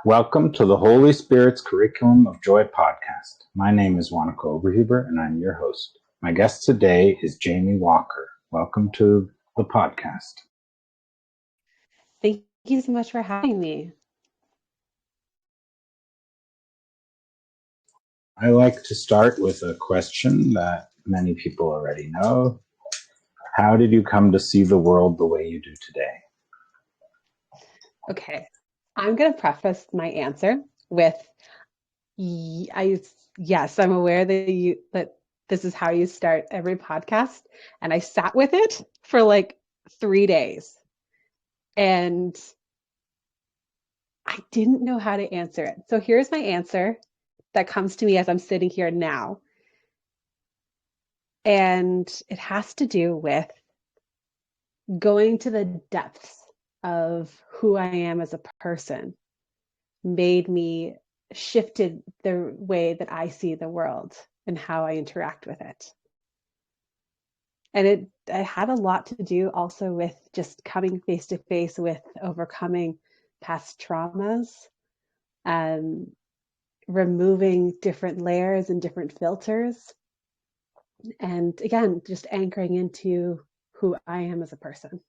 Welcome to the Holy Spirit's Curriculum of Joy podcast. My name is Wanaka Oberhuber and I'm your host. My guest today is Jamie Walker. Welcome to the podcast. Thank you so much for having me. I like to start with a question that many people already know. How did you come to see the world the way you do today? Okay, I'm going to preface my answer with yes, I'm aware that this is how you start every podcast, and I sat with it for like 3 days, and I didn't know how to answer it. So here's my answer that comes to me as I'm sitting here now, and it has to do with going to the depths of who I am as a person made me shifted the way that I see the world and how I interact with it. And it had a lot to do also with just coming face to face with overcoming past traumas, um, removing different layers and different filters. And again, just anchoring into who I am as a person.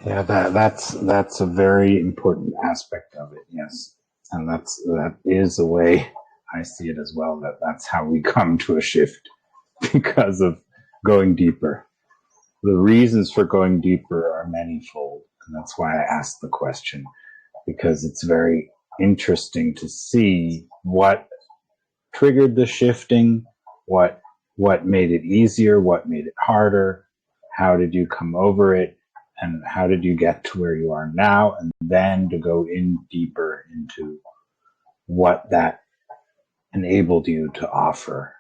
Yeah, that's a very important aspect of it. Yes, and that is the way I see it as well. That's how we come to a shift because of going deeper. The reasons for going deeper are manifold, and that's why I asked the question, because it's very interesting to see what triggered the shifting, what made it easier, what made it harder, how did you come over it, and how did you get to where you are now, and then to go in deeper into what that enabled you to offer.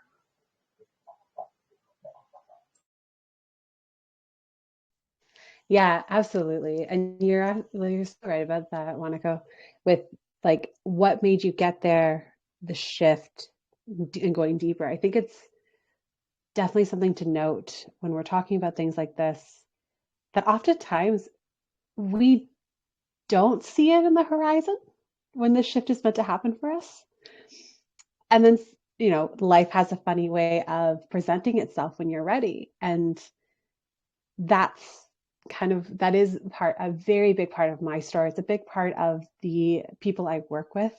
Yeah, absolutely. And you're so right about that, Wanako, with like what made you get there, the shift and going deeper. I think it's definitely something to note when we're talking about things like this, that oftentimes we don't see it in the horizon when this shift is meant to happen for us. And then, life has a funny way of presenting itself when you're ready. And that's that is a very big part of my story. It's a big part of the people I work with,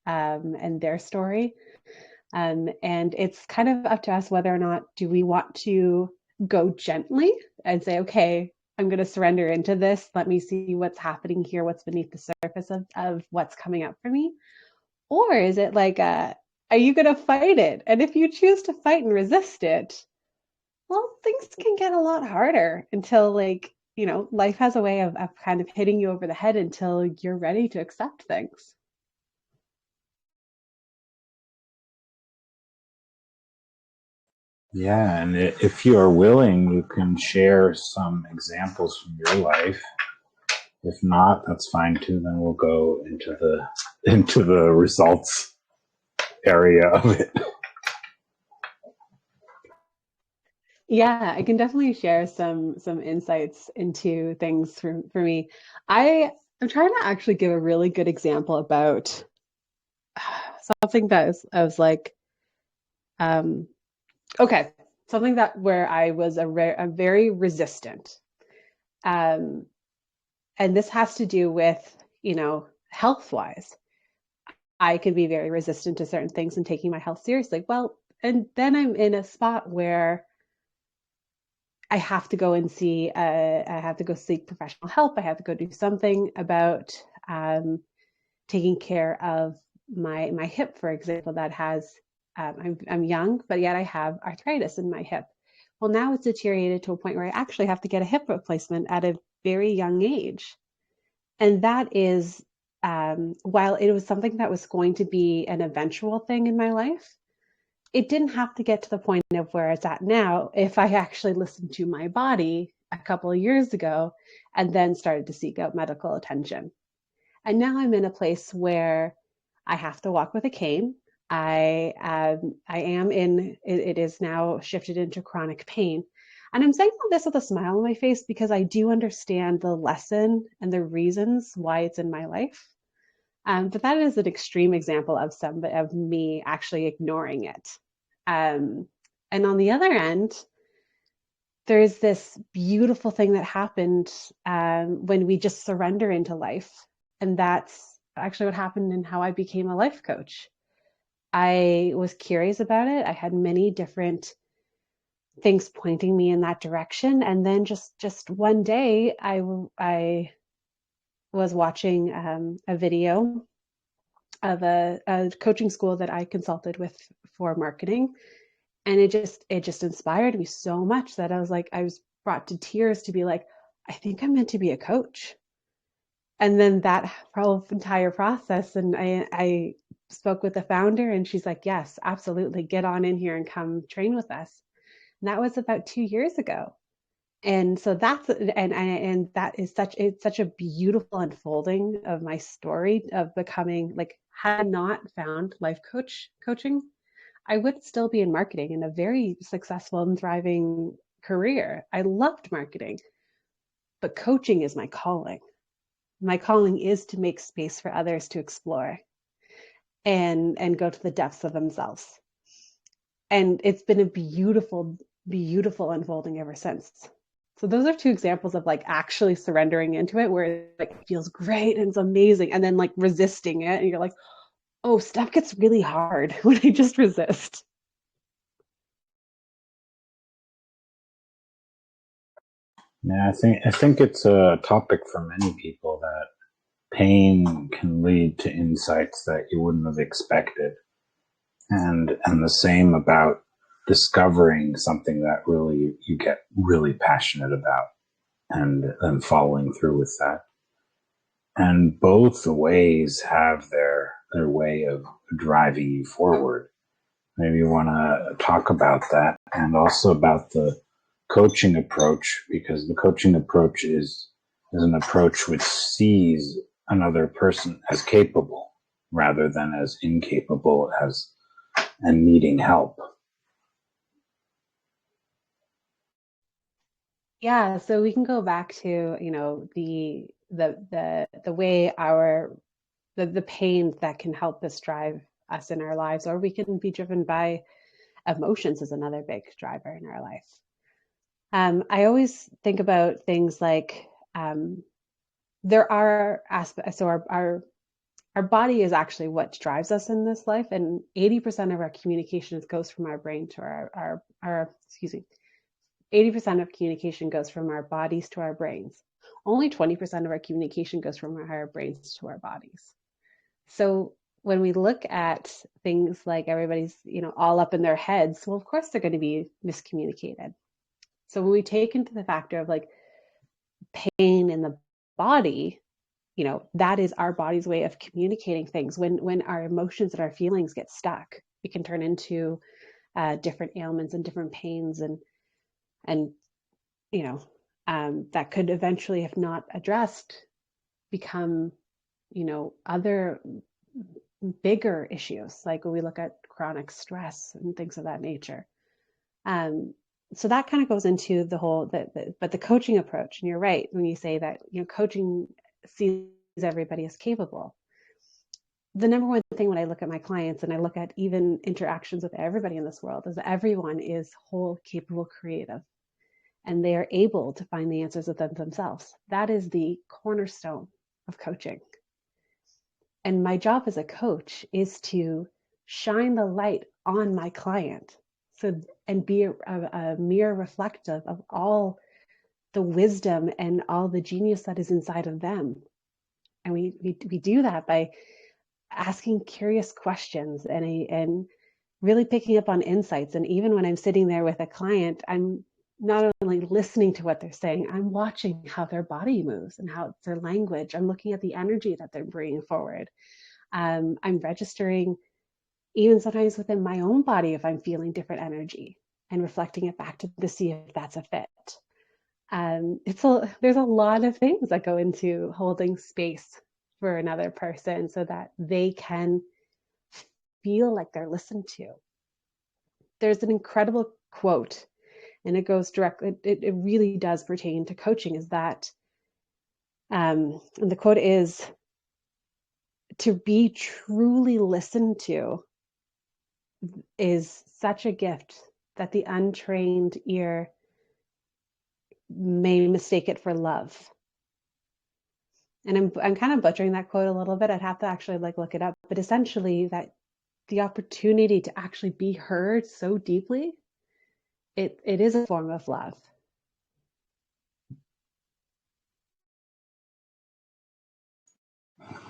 and their story. And it's kind of up to us whether or not do we want to go gently and say, okay, I'm going to surrender into this. Let me see what's happening here, what's beneath the surface of what's coming up for me. Or is it like, are you going to fight it? And if you choose to fight and resist it, well, things can get a lot harder until life has a way of kind of hitting you over the head until you're ready to accept things. Yeah, and if you are willing, you can share some examples from your life. If not, that's fine too. Then we'll go into the results area of it. Yeah, I can definitely share some insights into things for me. I'm trying to actually give a really good example about something that is, I was like, um, okay, something that where I was a very resistant. Um, and this has to do with, health wise. I could be very resistant to certain things and taking my health seriously. Well, and then I'm in a spot where I have to go and I have to go seek professional help. I have to go do something about taking care of my hip, for example, that has, I'm young, but yet I have arthritis in my hip. Well, now it's deteriorated to a point where I actually have to get a hip replacement at a very young age. And that is, while it was something that was going to be an eventual thing in my life, it didn't have to get to the point of where it's at now if I actually listened to my body a couple of years ago and then started to seek out medical attention. And now I'm in a place where I have to walk with a cane. I am in it is now shifted into chronic pain. And I'm saying all this with a smile on my face because I do understand the lesson and the reasons why it's in my life. But that is an extreme example of me actually ignoring it. Um, and on the other end, there's this beautiful thing that happened when we just surrender into life. And that's actually what happened in how I became a life coach. I was curious about it. I had many different things pointing me in that direction. And then just one day, I was watching a video of a coaching school that I consulted with for marketing, and it just inspired me so much that I was brought to tears to be like, I think I'm meant to be a coach. And then that whole entire process, and I spoke with the founder, and she's like, yes, absolutely, get on in here and come train with us. And that was about 2 years ago. And so and that is such a beautiful unfolding of my story of becoming, like, had I not found life coaching, I would still be in marketing in a very successful and thriving career. I loved marketing, but coaching is my calling. My calling is to make space for others to explore and go to the depths of themselves. And it's been a beautiful unfolding ever since. So those are two examples of like actually surrendering into it, where it like feels great and it's amazing, and then like resisting it, and you're like, oh, stuff gets really hard when I just resist. Yeah, I think it's a topic for many people that pain can lead to insights that you wouldn't have expected, and the same about discovering something that really you get really passionate about, and then following through with that. And both the ways have their way of driving you forward. Maybe you want to talk about that, and also about the coaching approach, because the coaching approach is an approach which sees another person as capable rather than as incapable as and needing help. Yeah, so we can go back to, the way the pain that can help us drive us in our lives, or we can be driven by emotions is another big driver in our life. I always think about things like, there are aspects. So our body is actually what drives us in this life, and 80% of our communication goes from our brain to our excuse me, 80% of communication goes from our bodies to our brains. Only 20% of our communication goes from our brains to our bodies. So when we look at things like everybody's, all up in their heads, well, of course they're going to be miscommunicated. So when we take into the factor of like pain in the body, that is our body's way of communicating things. When our emotions and our feelings get stuck, it can turn into different ailments and different pains, and you know that could eventually, if not addressed, become other bigger issues, like when we look at chronic stress and things of that nature. Um, so that kind of goes into the whole but the coaching approach. And you're right when you say that coaching sees everybody as capable. The number one thing when I look at my clients and I look at even interactions with everybody in this world is that everyone is whole, capable, creative, and they are able to find the answers within themselves. That is the cornerstone of coaching. And my job as a coach is to shine the light on my client, so and be a mirror reflective of all the wisdom and all the genius that is inside of them. And we do that by asking curious questions and really picking up on insights. And even when I'm sitting there with a client, I'm not only listening to what they're saying, I'm watching how their body moves and how it's their language. I'm looking at the energy that they're bringing forward. I'm registering even sometimes within my own body if I'm feeling different energy, and reflecting it back to see if that's a fit. There's a lot of things that go into holding space for another person so that they can feel like they're listened to. There's an incredible quote and it goes directly, it really does pertain to coaching, is that, and the quote is, to be truly listened to is such a gift that the untrained ear may mistake it for love. And I'm kind of butchering that quote a little bit. I'd have to actually like look it up, but essentially that the opportunity to actually be heard so deeply, it is a form of love.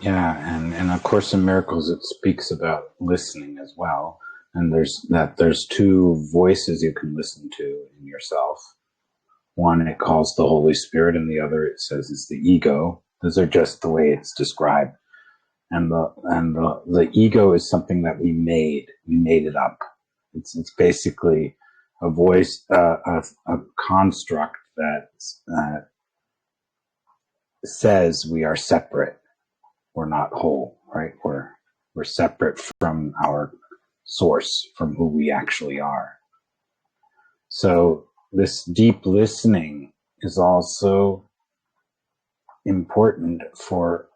Yeah, and in A Course in Miracles, it speaks about listening as well. And there's two voices you can listen to in yourself. One it calls the Holy Spirit, and the other it says is the ego. Those are just the way it's described. And the ego is something that we made. We made it up. It's basically a voice, a construct that says we are separate. We're not whole, right? We're separate from our source, from who we actually are. So this deep listening is also important for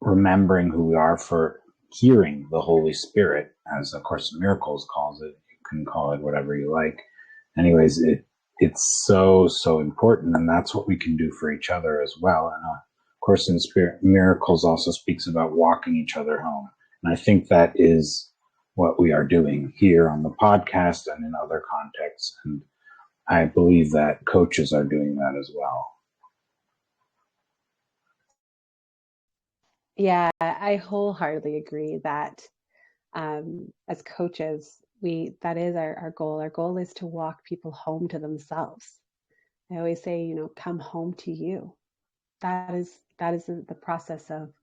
remembering who we are, for hearing the Holy Spirit, as A Course in Miracles calls it. You can call it whatever you like. Anyways, it's so important, and that's what we can do for each other as well. And Course in Miracles also speaks about walking each other home. And I think that is what we are doing here on the podcast and in other contexts. And I believe that coaches are doing that as well. Yeah, I wholeheartedly agree that as coaches, that is our goal. Our goal is to walk people home to themselves. I always say, come home to you. That is the process of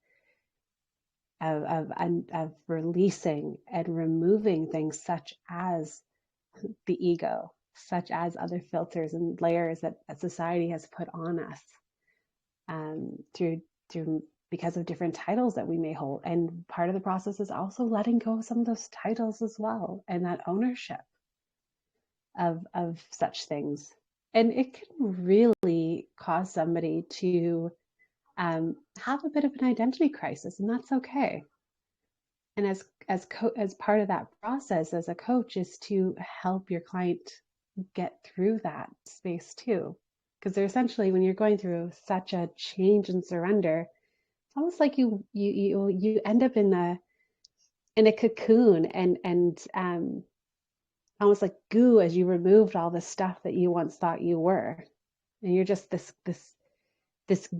releasing and removing things such as the ego, such as other filters and layers that society has put on us, through because of different titles that we may hold. And part of the process is also letting go of some of those titles as well, and that ownership of such things. And it can really cause somebody to have a bit of an identity crisis, and that's okay. And as part of that process as a coach is to help your client get through that space too, because they're essentially, when you're going through such a change and surrender, it's almost like you end up in a cocoon, and almost like goo, as you removed all the stuff that you once thought you were, and you're just this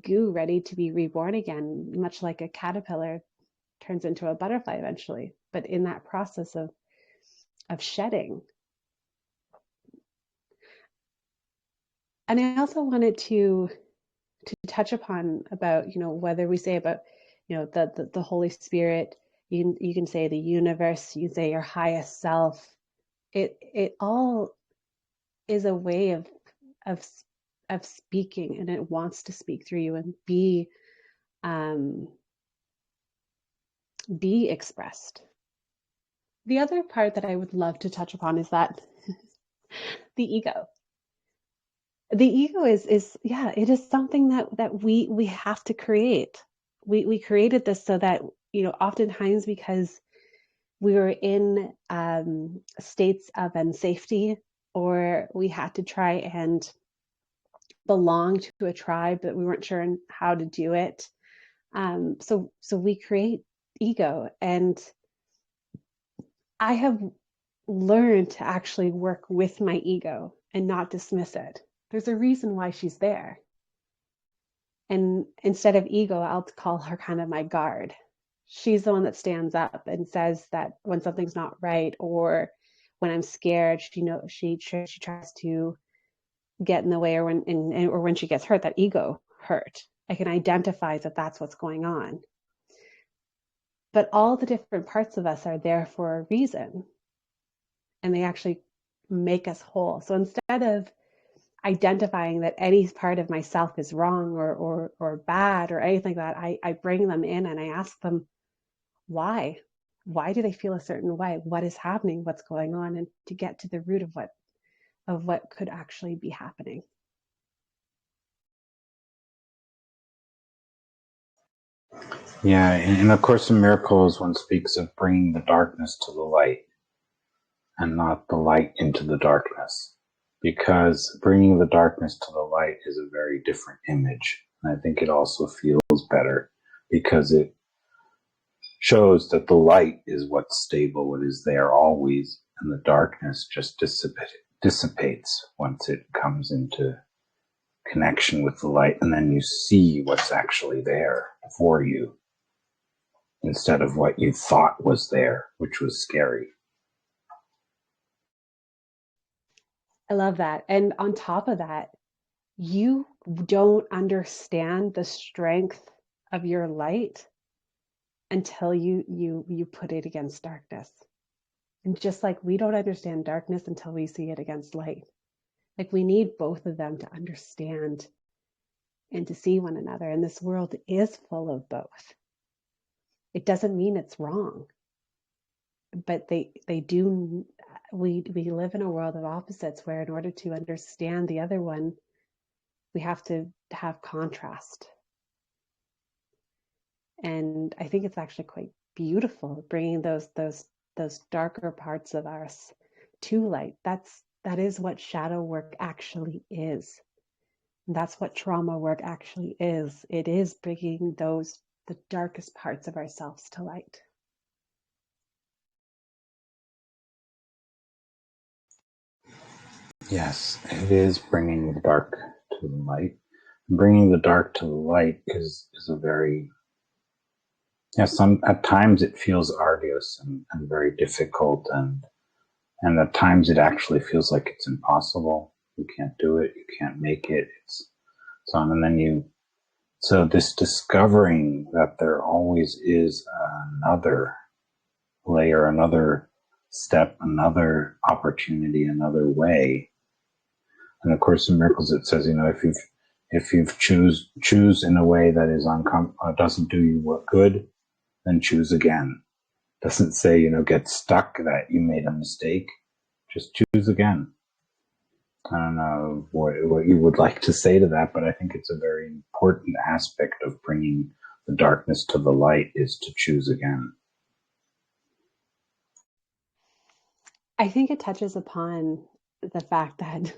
goo ready to be reborn again, much like a caterpillar turns into a butterfly eventually. But in that process of shedding. And I also wanted to touch upon about, whether we say about, the Holy Spirit, you can say the universe, you can say your highest self. It all is a way of of speaking, and it wants to speak through you and be expressed. The other part that I would love to touch upon is that the ego. The ego is yeah, it is something that we have to create. We created this so that, oftentimes because we were in states of unsafety, or we had to try and belong to a tribe, but we weren't sure how to do it. So we create ego, and I have learned to actually work with my ego and not dismiss it. There's a reason why she's there. And instead of ego, I'll call her kind of my guard. She's the one that stands up and says that when something's not right, or when I'm scared, she tries to get in the way, or when she gets hurt, that ego hurt. I can identify that that's what's going on. But all the different parts of us are there for a reason, and they actually make us whole. So instead of identifying that any part of myself is wrong or bad or anything like that, I bring them in and I ask them why. Why do they feel a certain way? What is happening? What's going on? And to get to the root of of what could actually be happening. Yeah, in A Course in Miracles, one speaks of bringing the darkness to the light and not the light into the darkness, because bringing the darkness to the light is a very different image. And I think it also feels better because it shows that the light is what's stable, it is there always, and the darkness just dissipates once it comes into connection with the light, and then you see what's actually there for you instead of what you thought was there, which was scary. I love that. And on top of that, you don't understand the strength of your light until you put it against darkness. And just like we don't understand darkness until we see it against light. Like we need both of them to understand and to see one another. And this world is full of both. It doesn't mean it's wrong, but they do. We live in a world of opposites where in order to understand the other one, we have to have contrast. And I think it's actually quite beautiful bringing those darker parts of us to light. That is what shadow work actually is. And that's what trauma work actually is. It is bringing the darkest parts of ourselves to light. Yes, it is bringing the dark to the light. Bringing the dark to the light is a very, yeah, some, at times it feels arduous and very difficult, and at times it actually feels like it's impossible. You can't do it, you can't make it. It's so on, and then so this discovering that there always is another layer, another step, another opportunity, another way. And of course, in Miracles, it says, if you've choose in a way that is doesn't do you good, then choose again. Doesn't say, get stuck that you made a mistake. Just choose again. I don't know what you would like to say to that, but I think it's a very important aspect of bringing the darkness to the light is to choose again. I think it touches upon the fact that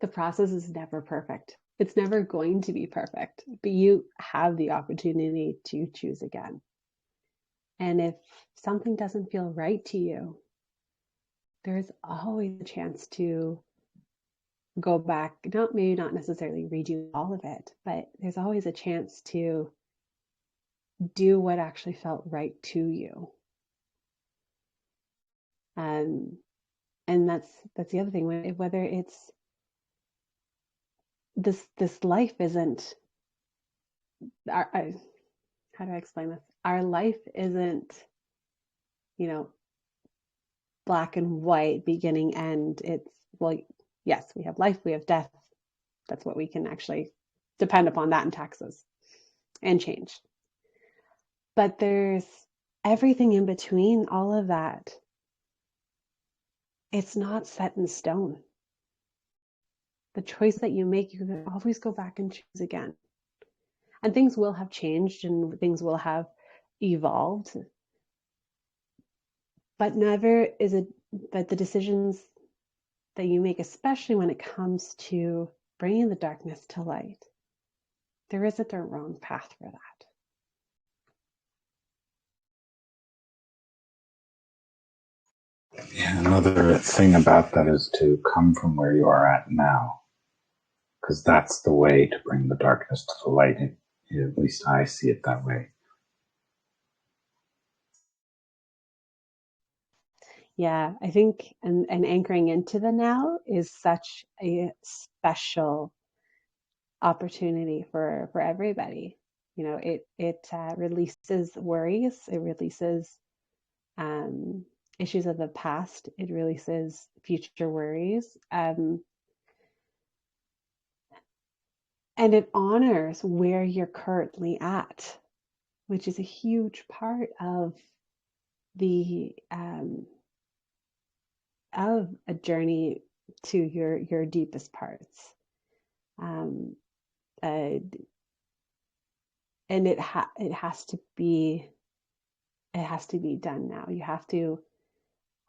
the process is never perfect. It's never going to be perfect, but you have the opportunity to choose again. And if something doesn't feel right to you, there's always a chance to go back, maybe not necessarily redo all of it, but there's always a chance to do what actually felt right to you. Um, and that's the other thing, whether it's this life isn't our, how do I explain this? Our life isn't, you know, black and white, beginning, end. It's, well, yes, we have life, we have death. That's what we can actually depend upon, that and taxes and change. But there's everything in between all of that. It's not set in stone. The choice that you make, you can always go back and choose again. And things will have changed and things will have evolved. But never is it, but the decisions that you make, especially when it comes to bringing the darkness to light, there isn't a wrong path for that. Yeah, another thing about that is to come from where you are at now, because that's the way to bring the darkness to the light. At least I see it that way. Yeah, I think, and anchoring into the now is such a special opportunity for everybody. It releases worries, it releases um, issues of the past, it releases future worries, and it honors where you're currently at, which is a huge part the of a journey to your deepest parts. Um, uh, and it has to be done now. You have to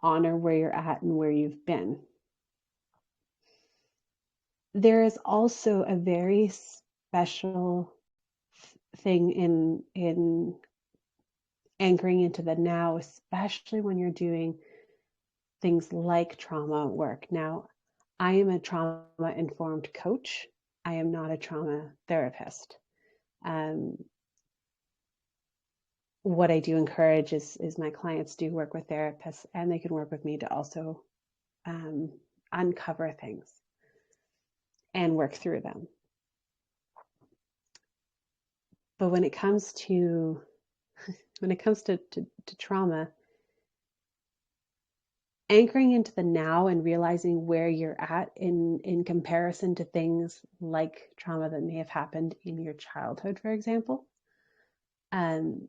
honor where you're at and where you've been. There is also a very special thing in anchoring into the now, especially when you're doing things like trauma work. Now, I am a trauma informed coach. I am not a trauma therapist. Um, what I do encourage is my clients do work with therapists, and they can work with me to also um, uncover things and work through them. But when it comes to trauma, anchoring into the now and realizing where you're at in comparison to things like trauma that may have happened in your childhood, for example, um,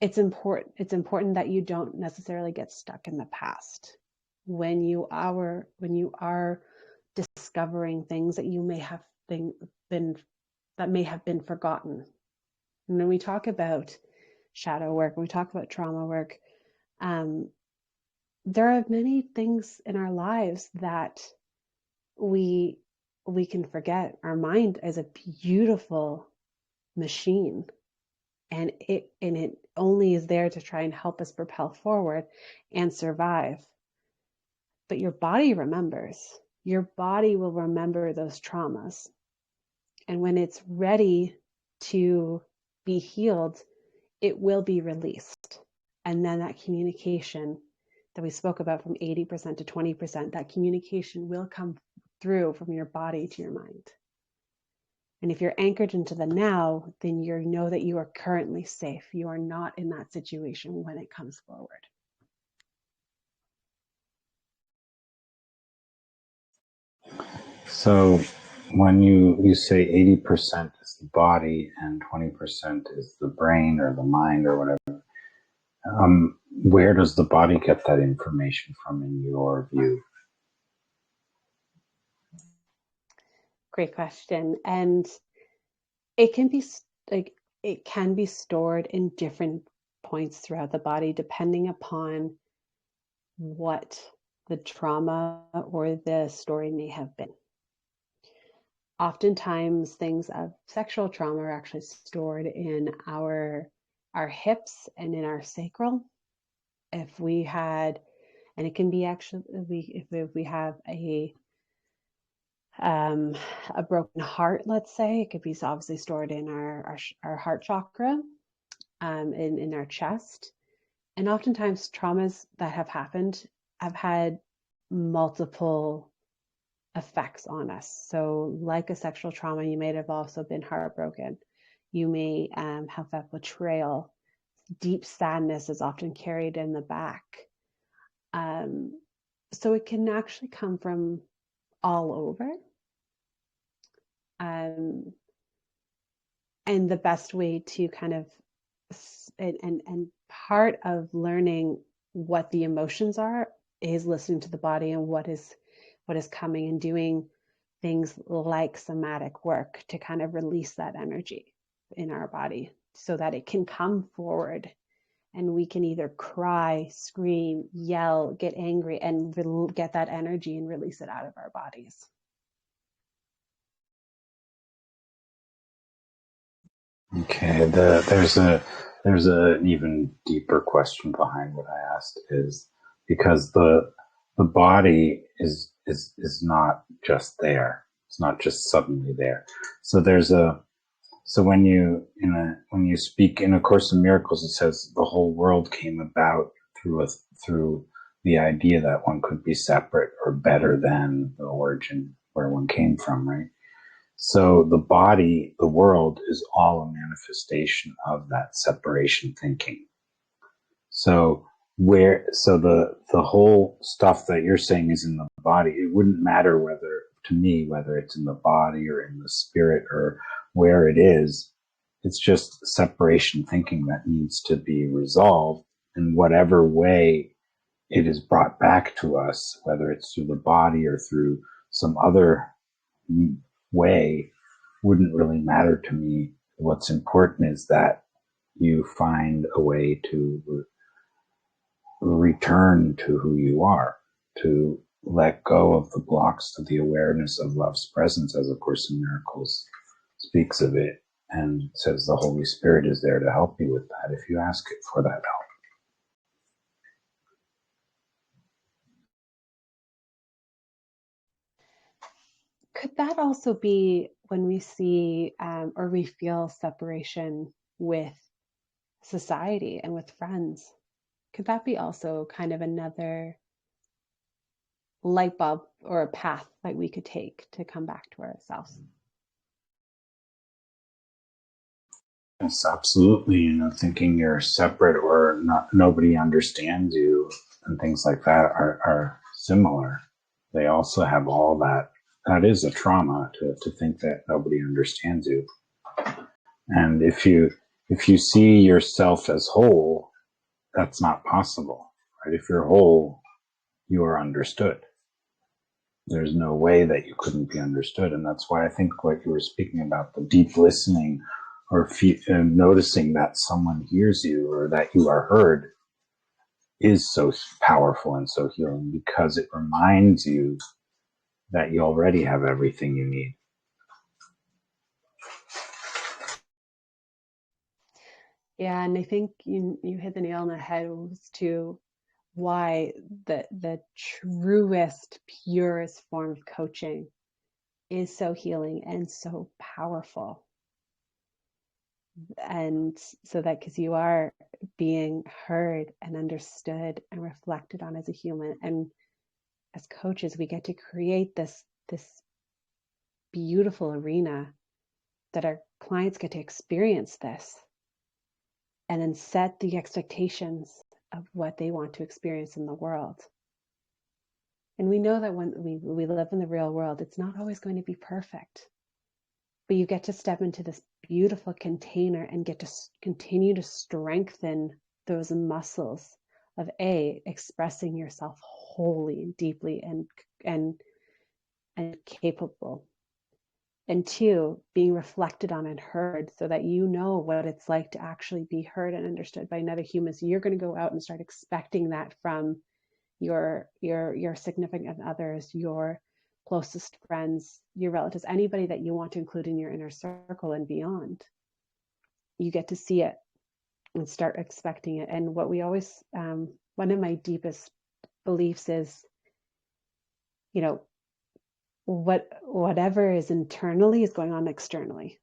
it's important that you don't necessarily get stuck in the past when you are discovering things that you may have been that may have been forgotten. And when we talk about shadow work, when we talk about trauma work, um, there are many things in our lives that we we can forget. Our mind is a beautiful machine, and it only is there to try and help us propel forward and survive. But your body remembers. Your body will remember those traumas. And when it's ready to be healed, it will be released. And then that communication that we spoke about from 80% to 20%, that communication will come through from your body to your mind. And if you're anchored into the now, then you know that you are currently safe. You are not in that situation when it comes forward. So when you say 80% is the body and 20% is the brain or the mind or whatever, where does the body get that information from in your view? Great question. And it can be like it can be stored in different points throughout the body depending upon what the trauma or the story may have been. Oftentimes things of sexual trauma are actually stored in our hips and in our sacral. If we had, and it can be actually, if we have a broken heart, let's say, it could be obviously stored in our heart chakra, in our chest. And oftentimes traumas that have happened have had multiple effects on us. So like a sexual trauma, you may have also been heartbroken. You may have that betrayal. Deep sadness is often carried in the back. So it can actually come from all over. And the best way to kind of and part of learning what the emotions are is listening to the body and what is coming, and doing things like somatic work to kind of release that energy in our body so that it can come forward, and we can either cry, scream, yell, get angry, and get that energy and release it out of our bodies. Okay, there's an even deeper question behind what I asked, is because the body is not just there. It's not just suddenly there. So when you speak in A Course in Miracles, it says the whole world came about through the idea that one could be separate or better than the origin where one came from, right? So the body, the world, is all a manifestation of that separation thinking. So the whole stuff that you're saying is in the body, it wouldn't matter whether it's in the body or in the spirit or where it is. It's just separation thinking that needs to be resolved in whatever way it is brought back to us, whether it's through the body or through some other way, wouldn't really matter to me. What's important is that you find a way to return to who you are, to let go of the blocks to the awareness of love's presence, as A Course in Miracles speaks of it, and says the Holy Spirit is there to help you with that if you ask it for that help. Could that also be when we see or we feel separation with society and with friends? Could that be also kind of another light bulb or a path that we could take to come back to ourselves? Yes, absolutely. Thinking you're separate or not, nobody understands you, and things like that are similar. They also have all that. That is a trauma to think that nobody understands you. And if you see yourself as whole, that's not possible, right? If you're whole, you are understood. There's no way that you couldn't be understood. And that's why I think what you were speaking about, the deep listening or noticing that someone hears you or that you are heard, is so powerful and so healing, because it reminds you that you already have everything you need. Yeah, and I think you hit the nail on the head as to why the truest, purest form of coaching is so healing and so powerful. And so that because you are being heard and understood and reflected on as a human, and as coaches we get to create this beautiful arena that our clients get to experience this and then set the expectations of what they want to experience in the world. And we know that when we live in the real world, it's not always going to be perfect, but you get to step into this beautiful container and get to continue to strengthen those muscles of expressing yourself wholly and deeply and capable, and two, being reflected on and heard, so that you know what it's like to actually be heard and understood by another human. So you're going to go out and start expecting that from your significant others, your closest friends, your relatives, anybody that you want to include in your inner circle and beyond. You get to see it and start expecting it. And what we always, one of my deepest beliefs is, you know, whatever is internally is going on externally.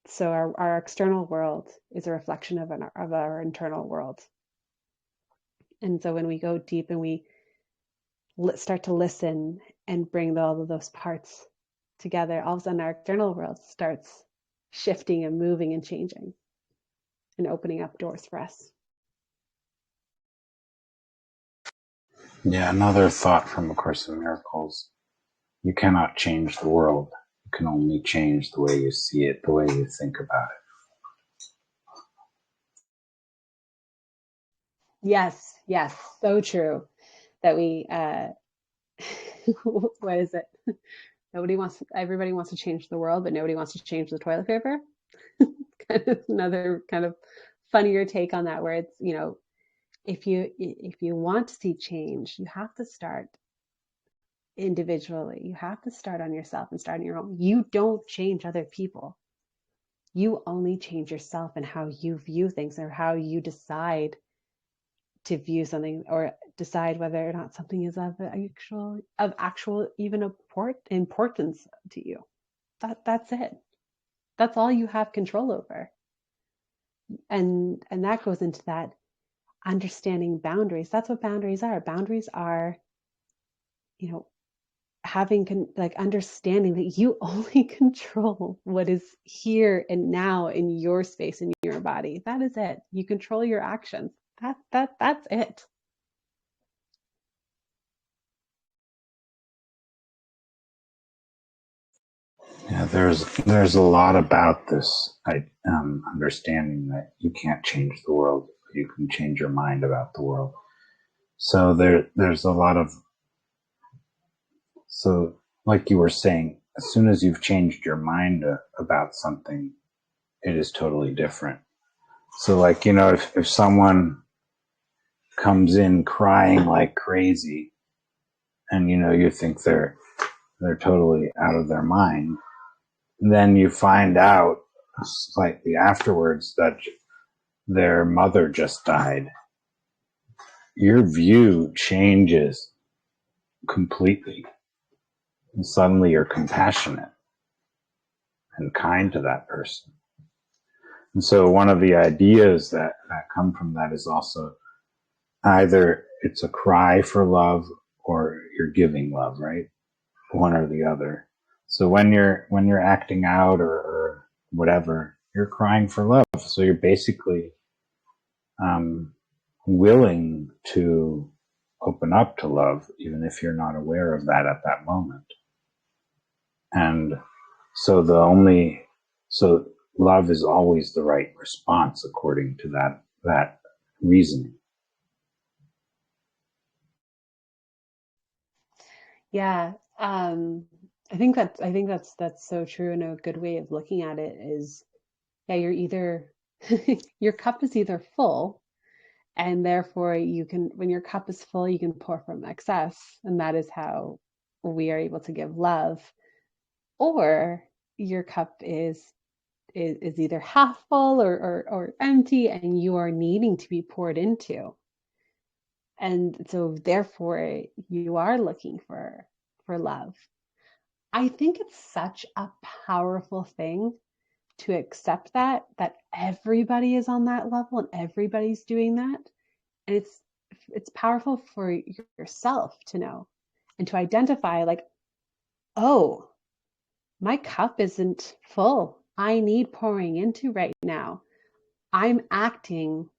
So our external world is a reflection of our internal world. And so when we go deep and we start to listen and bring all of those parts together, all of a sudden our external world starts shifting and moving and changing and opening up doors for us. Yeah, another thought from A Course in Miracles: you cannot change the world. You can only change the way you see it, the way you think about Yes, so true. That we what is it? Everybody wants to change the world, but nobody wants to change the toilet paper. Kind of another kind of funnier take on that, where it's, if you want to see change, you have to start individually. You have to start on yourself and start on your own. You don't change other people. You only change yourself and how you view things, or how you decide to view something, or decide whether or not something is of actual even importance to you. That's it. That's all you have control over. And that goes into that understanding boundaries. That's what boundaries are. Boundaries are, you know, like understanding that you only control what is here and now in your space, in your body. That is it. You control your actions. That's it. it. Yeah, there's a lot about this understanding that you can't change the world. You can change your mind about the world. So there's a lot of, so like you were saying, as soon as you've changed your mind about something, it is totally different. So like, if someone comes in crying like crazy and, you think they're totally out of their mind, then you find out slightly afterwards that their mother just died. Your view changes completely. And suddenly you're compassionate and kind to that person. And so one of the ideas that come from that is also either it's a cry for love or you're giving love, right? One or the other. So when you're acting out or whatever, you're crying for love. So you're basically willing to open up to love, even if you're not aware of that at that moment. And so so love is always the right response according to that reasoning. Yeah. I think that's so true, and a good way of looking at it is, yeah, you're either your cup is either full, and therefore you can, when your cup is full, you can pour from excess, and that is how we are able to give love. Or your cup is either half full or empty, and you are needing to be poured into. And so therefore you are looking for love. I think it's such a powerful thing to accept that everybody is on that level and everybody's doing that. And it's powerful for yourself to know and to identify, like, oh, my cup isn't full. I need pouring into right now. I'm acting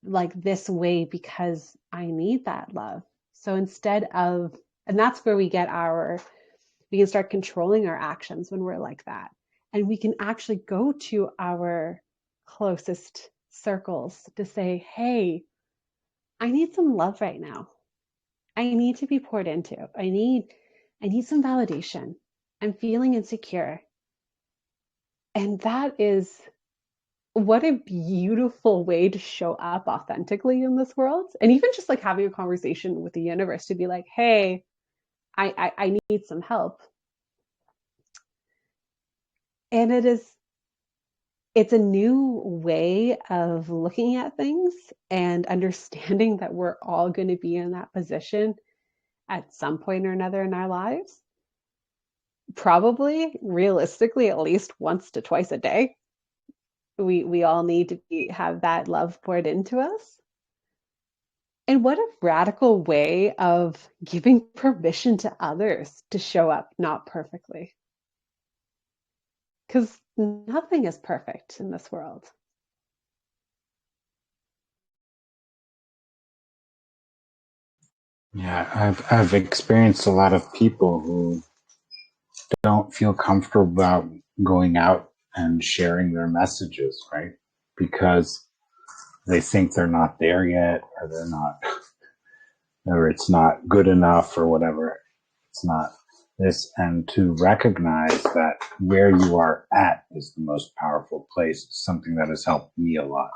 like this way because I need that love. So instead of, and that's where we can start controlling our actions when we're like that. And we can actually go to our closest circles to say, hey, I need some love right now. I need to be poured into. I need some validation. I'm feeling insecure. And that is, what a beautiful way to show up authentically in this world. And even just like having a conversation with the universe to be like, hey, I need some help. And it's a new way of looking at things and understanding that we're all going to be in that position at some point or another in our lives. Probably realistically at least once to twice a day. We all need to have that love poured into us. And what a radical way of giving permission to others to show up not perfectly. Because nothing is perfect in this world. Yeah, I've experienced a lot of people who don't feel comfortable about going out and sharing their messages, right? Because they think they're not there yet, or they're not, or it's not good enough, or whatever. It's not this. And to recognize that where you are at is the most powerful place is something that has helped me a lot,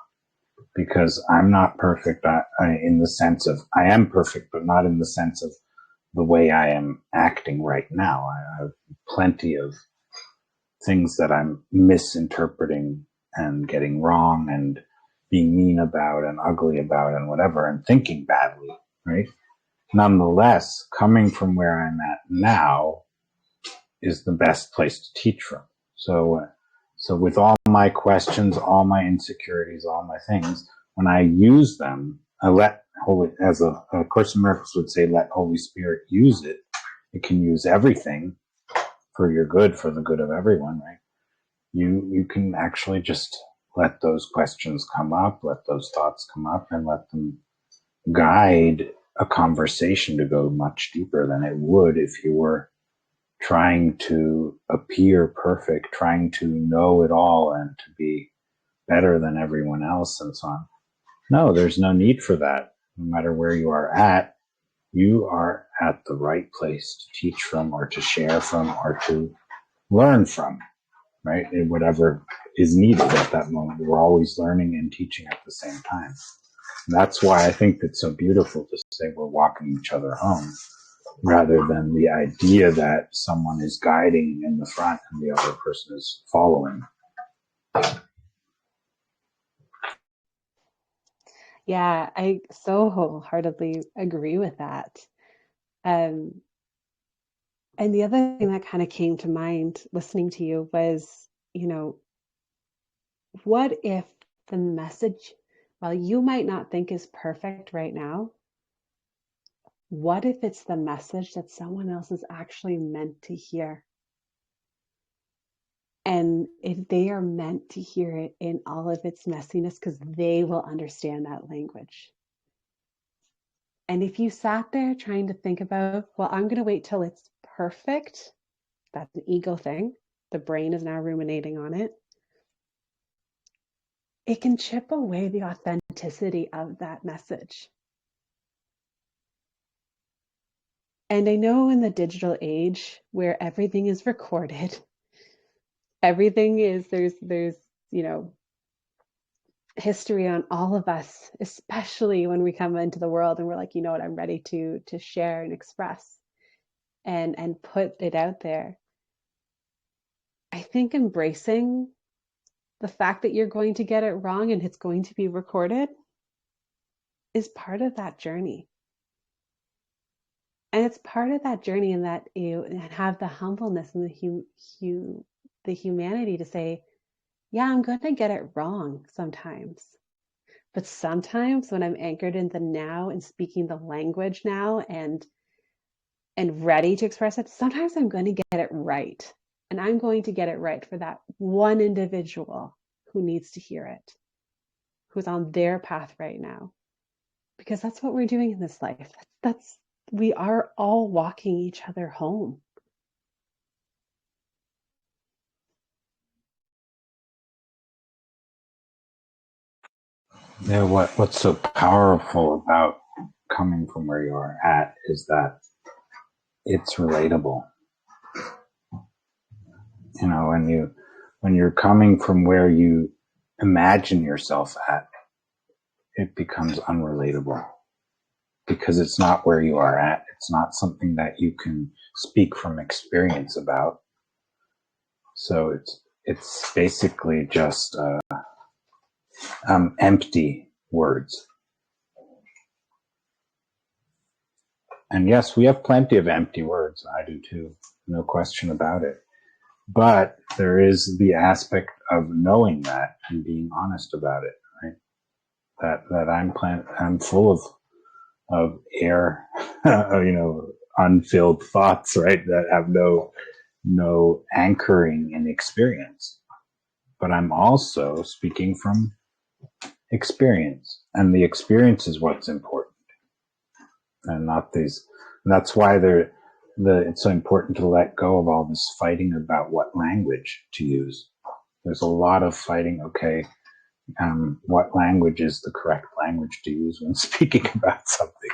because I'm not perfect in the sense of I am perfect, but not in the sense of the way I am acting right now. I have plenty of things that I'm misinterpreting and getting wrong and being mean about and ugly about and whatever and thinking badly, right? Nonetheless, coming from where I'm at now is the best place to teach from. So with all my questions, all my insecurities, all my things, when I use them, I let Holy, as a Course in Miracles would say, let Holy Spirit use it. It can use everything for your good, for the good of everyone, right? You can actually just let those questions come up, let those thoughts come up, and let them guide a conversation to go much deeper than it would if you were trying to appear perfect, trying to know it all and to be better than everyone else and so on. No, there's no need for that. No matter where you are at the right place to teach from or to share from or to learn from, right? And whatever is needed at that moment. We're always learning and teaching at the same time. And that's why I think it's so beautiful to say we're walking each other home rather than the idea that someone is guiding in the front and the other person is following. Yeah, I so wholeheartedly agree with that. Um, and the other thing that kind of came to mind listening to you was, what if the message, while you might not think is perfect right now, what if it's the message that someone else is actually meant to hear? And if they are meant to hear it in all of its messiness, because they will understand that language. And if you sat there trying to think about, well, I'm going to wait till it's perfect, that's an ego thing. The brain is now ruminating on it. It can chip away the authenticity of that message. And I know in the digital age where everything is recorded, everything is there's you know history on all of us, especially when we come into the world and we're like, you know what, I'm ready to share and express and put it out there. I think embracing the fact that you're going to get it wrong and it's going to be recorded is part of that journey. And it's part of that journey in that you have the humbleness and the humanity to say, yeah, I'm going to get it wrong sometimes. But sometimes when I'm anchored in the now and speaking the language now and ready to express it, sometimes I'm going to get it right. And I'm going to get it right for that one individual who needs to hear it, who's on their path right now. Because that's what we're doing in this life. That's we are all walking each other home. Yeah, what's so powerful about coming from where you are at is that it's relatable. You know, when you're coming from where you imagine yourself at, it becomes unrelatable because it's not where you are at. It's not something that you can speak from experience about. So it's basically just empty words. And yes, we have plenty of empty words. I do too. No question about it. But there is the aspect of knowing that and being honest about it, right? That I'm full of air, unfilled thoughts, right? That have no anchoring in experience. But I'm also speaking from experience, and the experience is what's important, and not these. And that's why it's so important to let go of all this fighting about what language to use. There's a lot of fighting. Okay, what language is the correct language to use when speaking about something,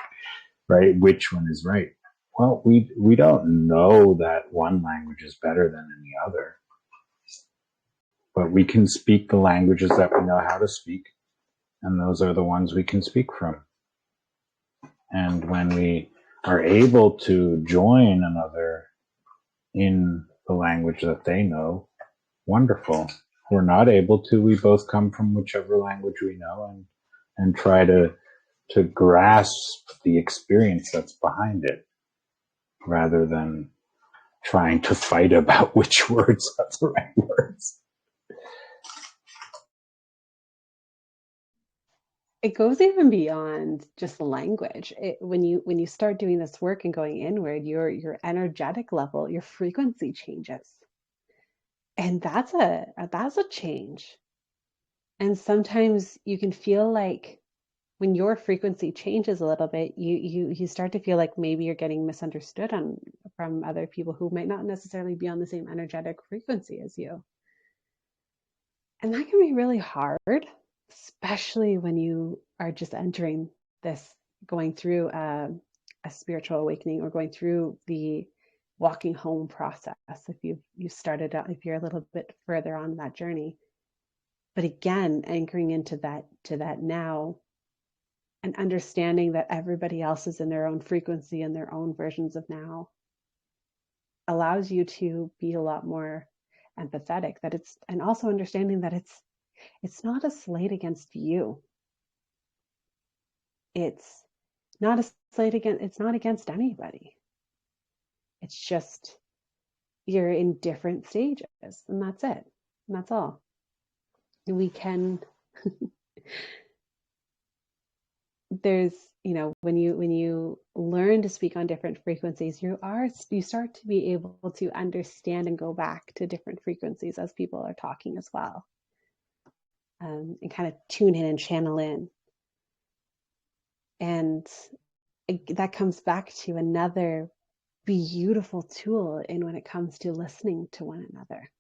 right? Which one is right? Well, we don't know that one language is better than any other, but we can speak the languages that we know how to speak, and those are the ones we can speak from. And when we are able to join another in the language that they know, wonderful. If we're not able to, we both come from whichever language we know and try to grasp the experience that's behind it rather than trying to fight about which words are the right words. It goes even beyond just language. When you start doing this work and going inward, your energetic level, your frequency changes. And that's a change. And sometimes you can feel like when your frequency changes a little bit, you start to feel like maybe you're getting misunderstood from other people who might not necessarily be on the same energetic frequency as you. And that can be really hard, especially when you are just entering this going through a spiritual awakening or going through the walking home process, if you started out, if you're a little bit further on that journey. But again, anchoring into that now, and understanding that everybody else is in their own frequency and their own versions of now, allows you to be a lot more empathetic, that it's, and also understanding that it's not a slate against you. It's not a slate against, it's not against anybody. It's just you're in different stages, and that's it. And that's all. We can there's, when you learn to speak on different frequencies, you start to be able to understand and go back to different frequencies as people are talking as well, and kind of tune in and channel in. And that comes back to another beautiful tool in when it comes to listening to one another.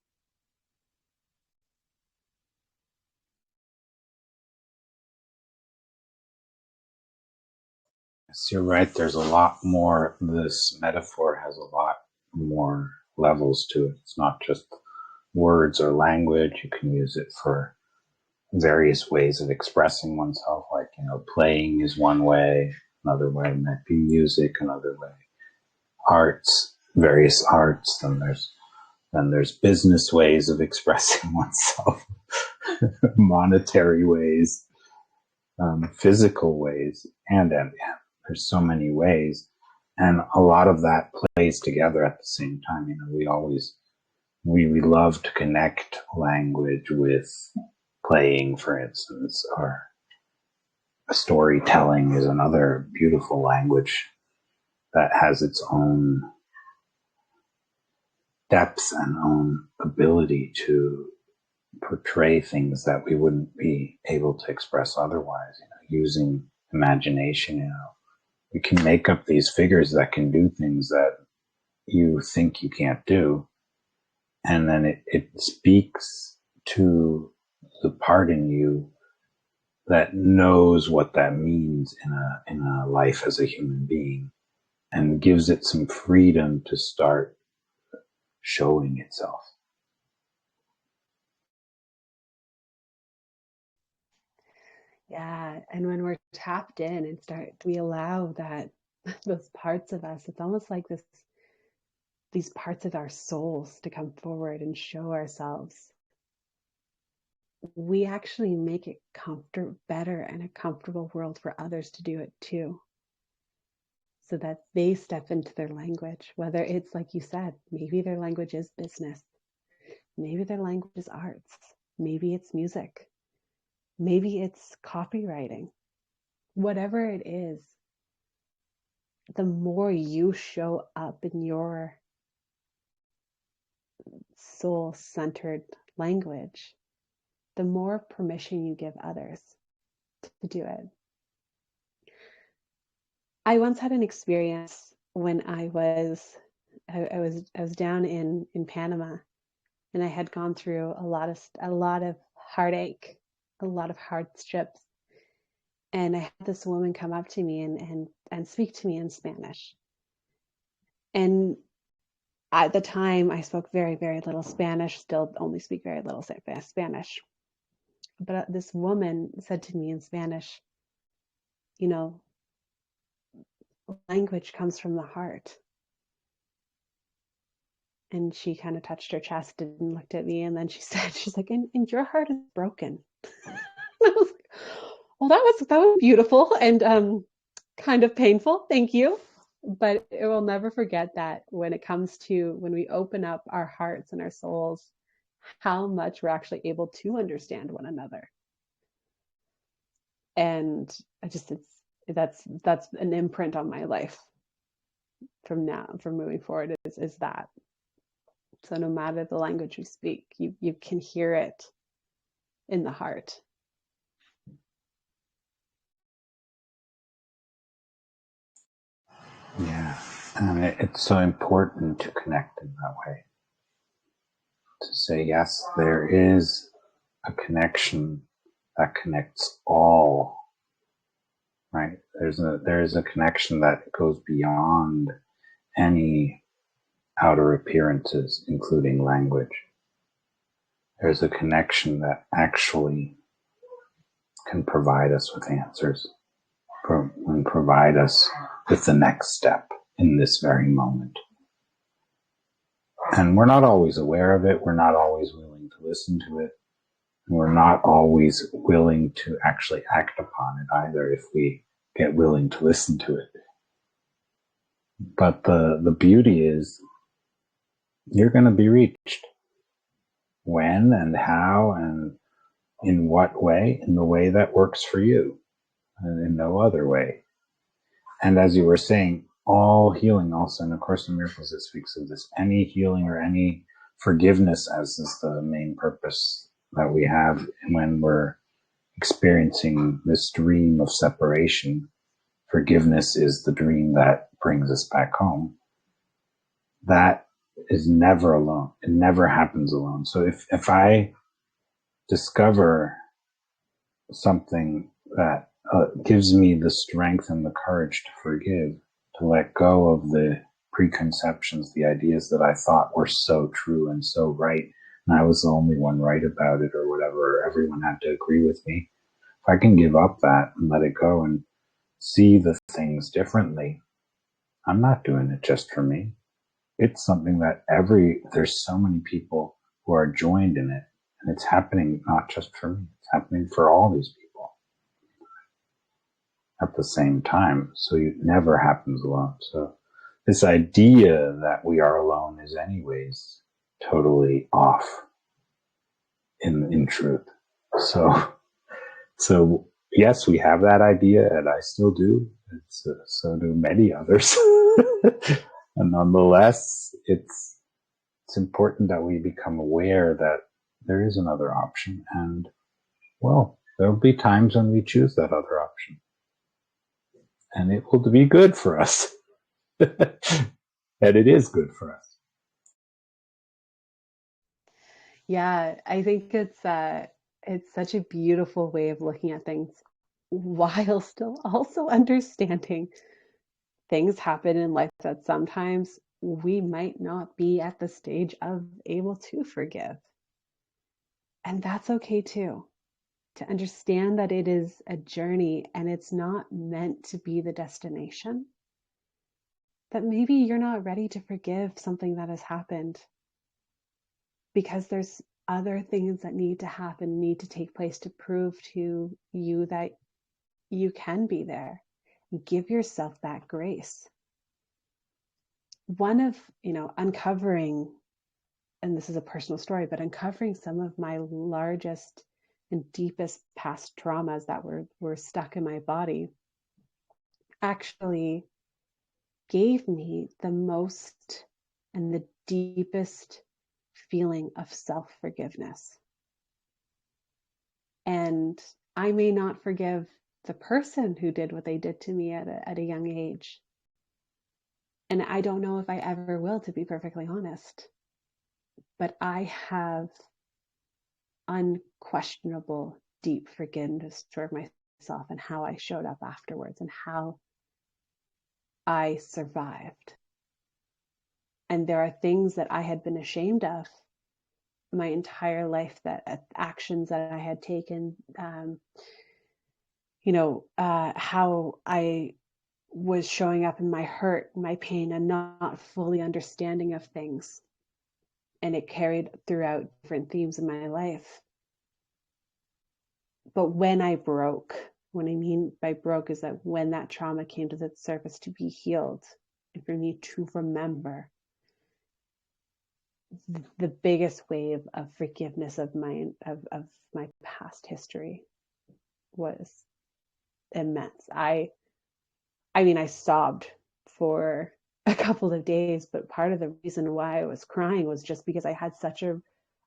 Yes, you're right. There's a lot more. This metaphor has a lot more levels to it. It's not just words or language. You can use it for various ways of expressing oneself. Like, playing is one way. Another way might be music. Another way, arts, various arts. Then there's business ways of expressing oneself, monetary ways, physical ways, and there's so many ways, and a lot of that plays together at the same time. We love to connect language with playing, for instance, or storytelling is another beautiful language that has its own depth and own ability to portray things that we wouldn't be able to express otherwise. Using imagination, we can make up these figures that can do things that you think you can't do, and then it speaks to the part in you that knows what that means in a life as a human being, and gives it some freedom to start showing itself. Yeah, and when we're tapped in and we allow that those parts of us, it's almost like these parts of our souls to come forward and show ourselves. We actually make it better and a comfortable world for others to do it too, so that they step into their language, whether it's, like you said, maybe their language is business, maybe their language is arts, maybe it's music, maybe it's copywriting, whatever it is. The more you show up in your soul-centered language, the more permission you give others to do it. I once had an experience when I was down in Panama, and I had gone through a lot of heartache, a lot of hardships, and I had this woman come up to me and speak to me in Spanish. And at the time, I spoke very, very little Spanish, still only speak very little Spanish. But this woman said to me in Spanish, language comes from the heart. And she kind of touched her chest and looked at me, and then she's like, and your heart is broken. And I was like, well, that was beautiful and kind of painful. Thank you. But it will never forget that when it comes to when we open up our hearts and our souls, how much we're actually able to understand one another. And that's an imprint on my life from moving forward is that. So no matter the language we speak, you can hear it in the heart. Yeah, and it's so important to connect in that way. To say, yes, there is a connection that connects all right? There's a connection that goes beyond any outer appearances, including language. There's a connection that actually can provide us with answers and provide us with the next step in this very moment. And we're not always aware of it. We're not always willing to listen to it. And we're not always willing to actually act upon it either if we get willing to listen to it. But the beauty is you're going to be reached. When and how and in what way? In the way that works for you and in no other way. And as you were saying, all healing also in A Course in Miracles, it speaks of this. Any healing or any forgiveness as is the main purpose that we have when we're experiencing this dream of separation. Forgiveness is the dream that brings us back home. That is never alone. It never happens alone. So if I discover something that gives me the strength and the courage to forgive, to let go of the preconceptions, the ideas that I thought were so true and so right, and I was the only one right about it or whatever, or everyone had to agree with me. If I can give up that and let it go and see the things differently, I'm not doing it just for me. It's something that there's so many people who are joined in it, and it's happening not just for me, it's happening for all these people at the same time. So it never happens alone. So this idea that we are alone is anyways totally off in truth. So yes, we have that idea, and I still do. So do many others. And nonetheless, it's important that we become aware that there is another option, and well, there will be times when we choose that other option, and it will be good for us. And it is good for us. Yeah, I think it's such a beautiful way of looking at things while still also understanding things happen in life that sometimes we might not be at the stage of able to forgive. And that's okay too. To understand that it is a journey and it's not meant to be the destination. That maybe you're not ready to forgive something that has happened because there's other things that need to happen, need to take place to prove to you that you can be there. Give yourself that grace. One of, uncovering, and this is a personal story, but uncovering some of my largest and deepest past traumas that were stuck in my body actually gave me the most and the deepest feeling of self-forgiveness. And I may not forgive the person who did what they did to me at a young age. And I don't know if I ever will, to be perfectly honest. But I have unquestionable, deep forgiveness toward myself and how I showed up afterwards and how I survived. And there are things that I had been ashamed of my entire life, that actions that I had taken, how I was showing up in my hurt, my pain, and not fully understanding of things. And it carried throughout different themes in my life. But when I broke, what I mean by broke is that when that trauma came to the surface to be healed, and for me to remember, the biggest wave of forgiveness of my past history was immense. I mean, I sobbed for a couple of days, but part of the reason why I was crying was just because I had such a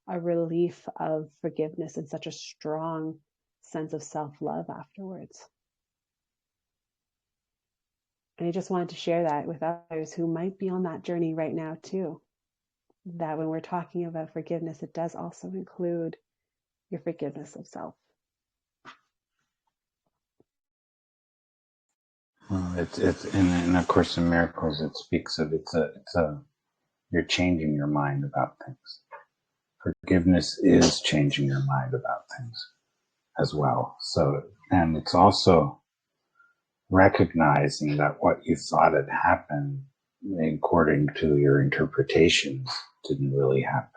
relief of forgiveness and such a strong sense of self-love afterwards. And I just wanted to share that with others who might be on that journey right now too. That when we're talking about forgiveness, it does also include your forgiveness of self. Well, it's in A Course in Miracles. It speaks of you're changing your mind about things. Forgiveness is changing your mind about things as well. So, and it's also recognizing that what you thought had happened, according to your interpretations, didn't really happen.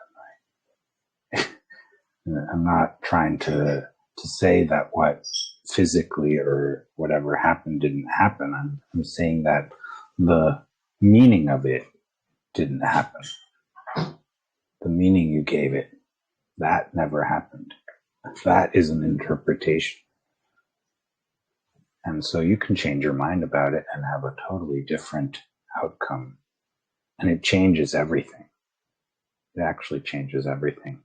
I'm not trying to say that what physically or whatever happened didn't happen. I'm saying that the meaning of it didn't happen. The meaning you gave it, that never happened. That is an interpretation. And so you can change your mind about it and have a totally different outcome. And it changes everything. It actually changes everything.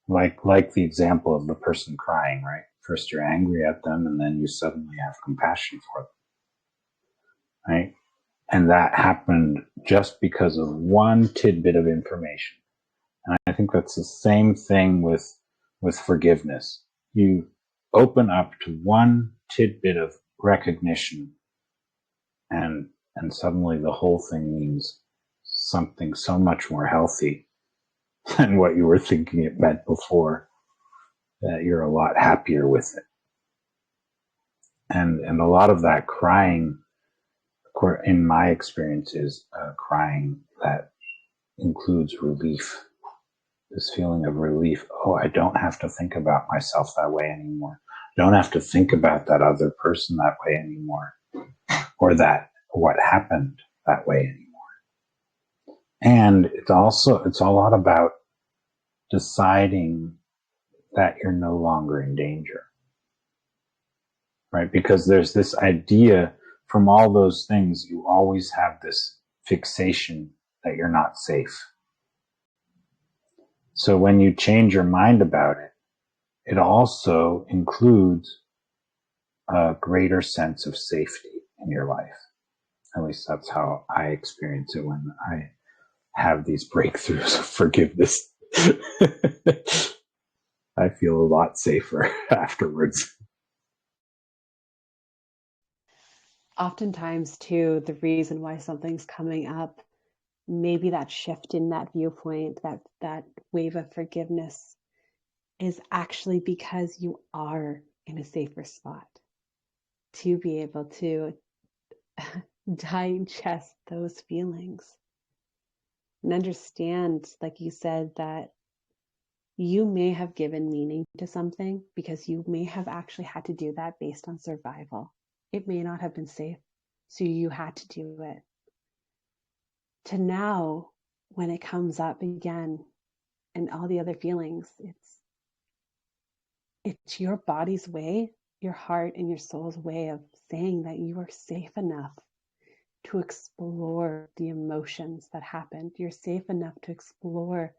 Like the example of the person crying, right? First you're angry at them and then you suddenly have compassion for them, right? And that happened just because of one tidbit of information. And I think that's the same thing with forgiveness. You open up to one tidbit of recognition and suddenly the whole thing means something so much more healthy than what you were thinking it meant before, that you're a lot happier with it. And a lot of that crying, in my experience, is crying that includes relief. This feeling of relief. Oh, I don't have to think about myself that way anymore. I don't have to think about that other person that way anymore, or that what happened that way anymore. And it's a lot about deciding that you're no longer in danger, right? Because there's this idea from all those things, you always have this fixation that you're not safe. So when you change your mind about it, it also includes a greater sense of safety in your life. At least that's how I experience it when I have these breakthroughs of forgiveness. I feel a lot safer afterwards. Oftentimes, too, the reason why something's coming up, maybe that shift in that viewpoint, that wave of forgiveness, is actually because you are in a safer spot to be able to digest those feelings and understand, like you said, that you may have given meaning to something because you may have actually had to do that based on survival. It may not have been safe, so you had to do it. To now, when it comes up again and all the other feelings, it's your body's way, your heart and your soul's way of saying that you are safe enough to explore the emotions that happened. You're safe enough to explore